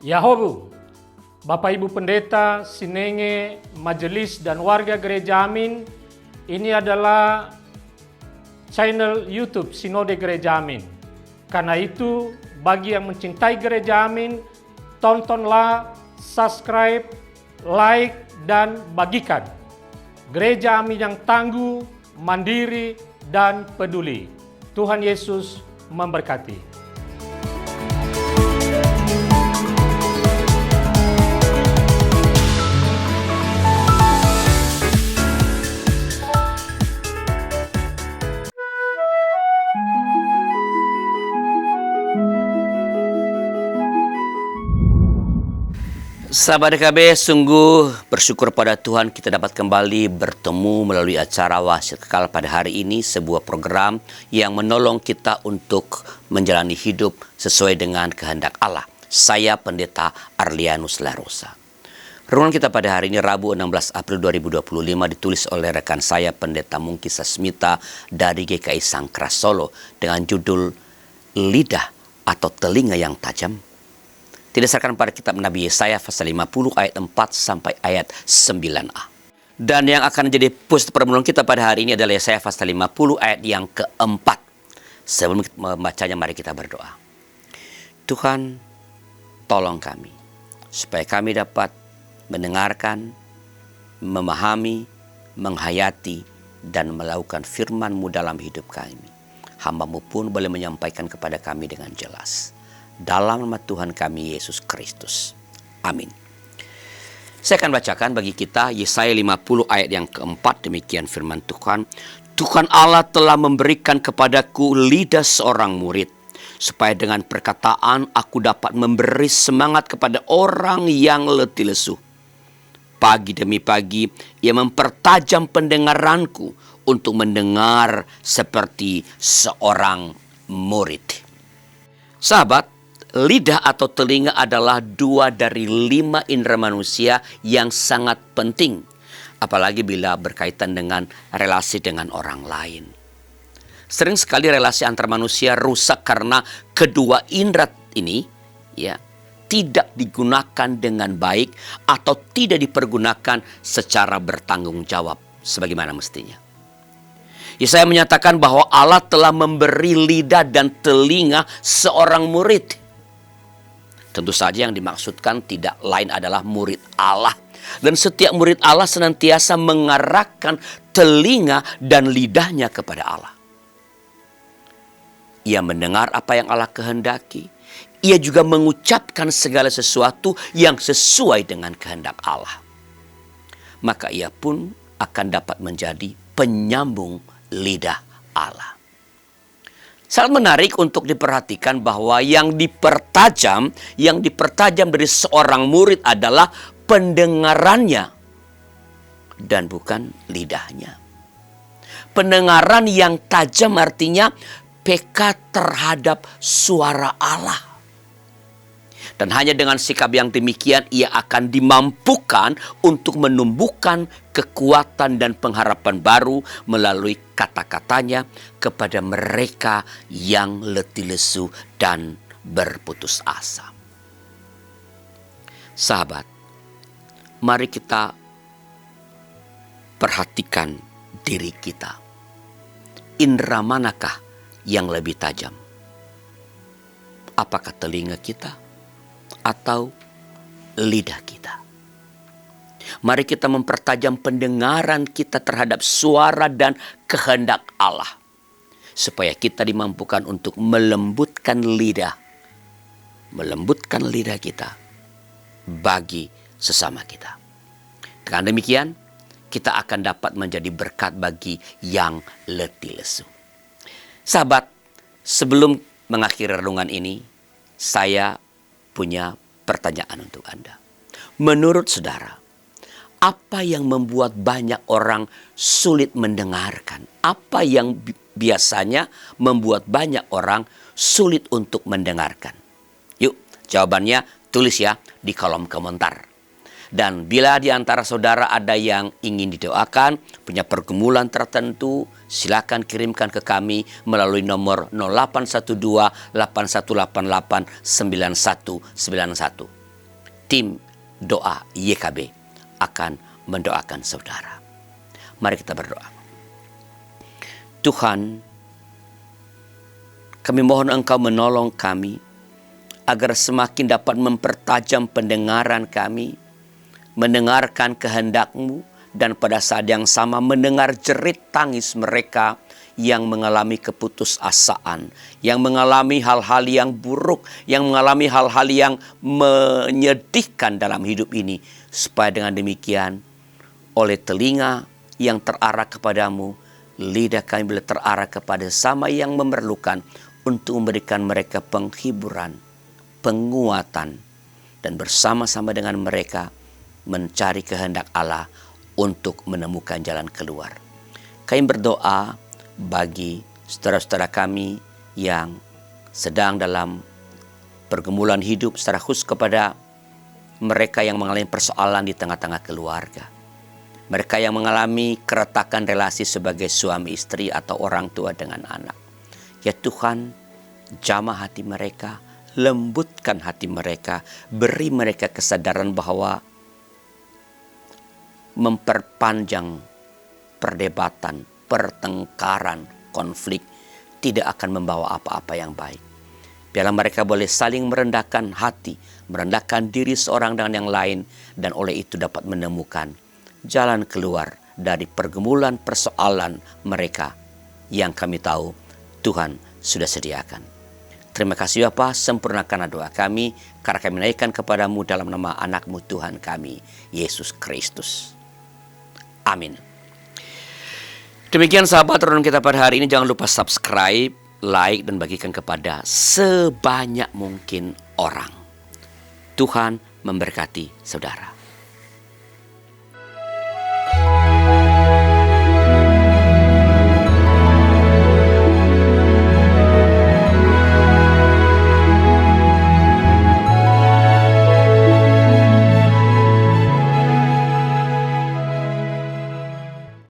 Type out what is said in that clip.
Yahobu, Bapak Ibu Pendeta, Sinenge, Majelis dan warga Gereja Amin, ini adalah channel YouTube Sinode Gereja Amin. Karena itu, bagi yang mencintai Gereja Amin, tontonlah, subscribe, like, dan bagikan. Gereja Amin yang tangguh, mandiri, dan peduli. Tuhan Yesus memberkati. Sahabat DKB, sungguh bersyukur pada Tuhan kita dapat kembali bertemu melalui acara Wasiat Kekal pada hari ini, sebuah program yang menolong kita untuk menjalani hidup sesuai dengan kehendak Allah. Saya Pendeta Arlianus Larosa. Renungan kita pada hari ini Rabu 16 April 2025 ditulis oleh rekan saya Pendeta Mungki Sasmita dari GKI Sangkras Solo dengan judul Lidah atau Telinga yang Tajam. Didasarkan pada kitab Nabi Yesaya pasal 50 ayat 4 sampai ayat 9a. Dan yang akan menjadi post permulaan kita pada hari ini adalah Yesaya pasal 50 ayat yang keempat. Sebelum kita membacanya, mari kita berdoa. Tuhan, tolong kami supaya kami dapat mendengarkan, memahami, menghayati, dan melakukan firman-Mu dalam hidup kami. Hamba-Mu pun boleh menyampaikan kepada kami dengan jelas. Dalam nama Tuhan kami Yesus Kristus. Amin. Saya akan bacakan bagi kita Yesaya 50 ayat yang keempat. Demikian firman Tuhan. Tuhan Allah telah memberikan kepadaku lidah seorang murid, supaya dengan perkataan aku dapat memberi semangat kepada orang yang letih lesu. Pagi demi pagi ia mempertajam pendengaranku untuk mendengar seperti seorang murid. Sahabat, lidah atau telinga adalah 2 dari 5 indera manusia yang sangat penting, apalagi bila berkaitan dengan relasi dengan orang lain. Sering sekali relasi antar manusia rusak karena kedua indera ini tidak digunakan dengan baik atau tidak dipergunakan secara bertanggung jawab sebagaimana mestinya. Yesaya menyatakan bahwa Allah telah memberi lidah dan telinga seorang murid. Tentu saja yang dimaksudkan tidak lain adalah murid Allah. Dan setiap murid Allah senantiasa mengarahkan telinga dan lidahnya kepada Allah. Ia mendengar apa yang Allah kehendaki. Ia juga mengucapkan segala sesuatu yang sesuai dengan kehendak Allah. Maka ia pun akan dapat menjadi penyambung lidah Allah. Sangat menarik untuk diperhatikan bahwa yang dipertajam dari seorang murid adalah pendengarannya dan bukan lidahnya. Pendengaran yang tajam artinya peka terhadap suara Allah. Dan hanya dengan sikap yang demikian ia akan dimampukan untuk menumbuhkan kekuatan dan pengharapan baru melalui kata-katanya kepada mereka yang letih lesu dan berputus asa. Sahabat, mari kita perhatikan diri kita. Indera manakah yang lebih tajam? Apakah telinga kita atau lidah kita? Mari kita mempertajam pendengaran kita terhadap suara dan kehendak Allah, supaya kita dimampukan untuk melembutkan lidah kita bagi sesama kita. Dengan demikian, kita akan dapat menjadi berkat bagi yang letih lesu. Sahabat, sebelum mengakhiri renungan ini, saya punya pertanyaan untuk Anda. Menurut saudara, apa yang membuat banyak orang sulit mendengarkan? Apa yang biasanya membuat banyak orang sulit untuk mendengarkan? Yuk, jawabannya tulis ya di kolom komentar. Dan bila di antara saudara ada yang ingin didoakan, punya pergumulan tertentu, silakan kirimkan ke kami melalui nomor 0812 8188 9191. tim doa YKB akan mendoakan saudara. Mari kita berdoa. Tuhan, kami mohon Engkau menolong kami agar semakin dapat mempertajam pendengaran kami, mendengarkan kehendak-Mu, dan pada saat yang sama mendengar jerit tangis mereka yang mengalami keputusasaan, yang mengalami hal-hal yang buruk, yang mengalami hal-hal yang menyedihkan dalam hidup ini. Supaya dengan demikian, oleh telinga yang terarah kepadamu, lidah kami boleh terarah kepada sama yang memerlukan untuk memberikan mereka penghiburan, penguatan, dan bersama-sama dengan mereka mencari kehendak Allah untuk menemukan jalan keluar. Kami berdoa bagi saudara-saudara kami yang sedang dalam pergumulan hidup, secara khusus kepada mereka yang mengalami persoalan di tengah-tengah keluarga. Mereka yang mengalami keretakan relasi sebagai suami istri atau orang tua dengan anak. Ya Tuhan, jamah hati mereka, lembutkan hati mereka, beri mereka kesadaran bahwa memperpanjang perdebatan, pertengkaran, konflik tidak akan membawa apa-apa yang baik. Biarlah mereka boleh saling merendahkan hati, merendahkan diri seorang dengan yang lain, dan oleh itu dapat menemukan jalan keluar dari pergumulan persoalan mereka yang kami tahu Tuhan sudah sediakan. Terima kasih Bapa, sempurnakanlah doa kami, karena kami naikkan kepadamu dalam nama anak-Mu Tuhan kami, Yesus Kristus. Amin. Demikian sahabat renungan kita pada hari ini. Jangan lupa subscribe, like, dan bagikan kepada sebanyak mungkin orang. Tuhan memberkati saudara.